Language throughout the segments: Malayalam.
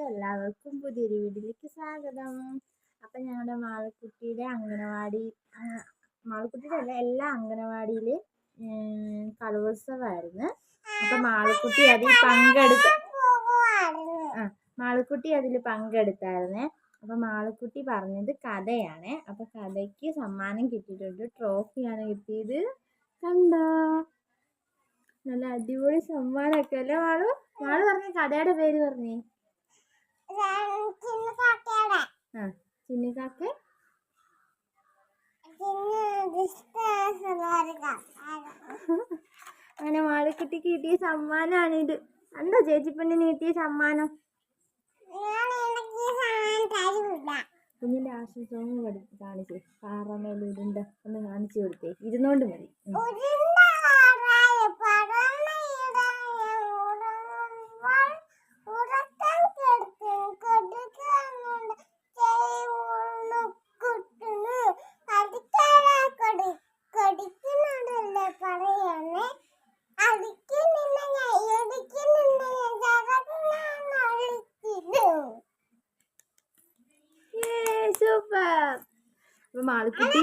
എല്ലാവർക്കും പുതിയൊരു വീഡിയോയിലേക്ക് സ്വാഗതം. അപ്പം ഞങ്ങളുടെ മാളക്കുട്ടിയുടെ മാളക്കുട്ടിയുടെ അല്ല എല്ലാ അംഗനവാടിയിൽ കലോത്സവമായിരുന്നു. അപ്പം മാളക്കുട്ടി അതിൽ പങ്കെടുത്തായിരുന്നേ. അപ്പം മാളക്കുട്ടി പറഞ്ഞത് കഥയാണ്. അപ്പം കഥയ്ക്ക് സമ്മാനം കിട്ടിയിട്ടുണ്ട്. ട്രോഫിയാണ് കിട്ടിയത്. കണ്ടോ, നല്ല അടിപൊളി സമ്മാനമൊക്കെ അല്ലേ മാളു? മാളു പറഞ്ഞ കഥയുടെ പേര് പറഞ്ഞേ. ചിന്നിക്കാക്ക അങ്ങനെ മാളക്കുട്ടിക്ക് കിട്ടിയ സമ്മാനമാണിത്. എന്താ ചേച്ചിപ്പെണ്ണിന് കിട്ടിയ സമ്മാനം? കുഞ്ഞിന്റെ ആശ്വാസവും കാണിച്ചേ. പാറമേലുരുണ്ട ഒന്ന് കാണിച്ചു കൊടുത്തേ. ഇരുന്നോണ്ട് മതി. സൂപ്പർ. അപ്പൊ മാളക്കുട്ടി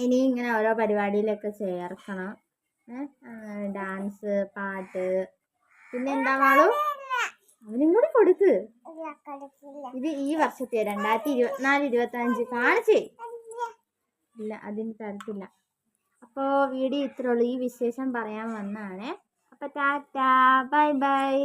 ഇനി ഇങ്ങനെ ഓരോ പരിപാടിയിലൊക്കെ ചേർക്കണം. ഡാൻസ്, പാട്ട്, പിന്നെ എന്താ മാളു? അവനും കൂടി കൊടുക്ക്. ഇത് ഈ വർഷത്തെ 2024-25 കാണിച്ചേ ഇല്ല, അതിന് തരത്തില്ല. അപ്പോൾ വീഡിയോ ഇത്രേ ഉള്ളൂ. ഈ വിശേഷം പറയാൻ വന്നാണേ. അപ്പൊ ടാറ്റാ, ബൈ ബൈ.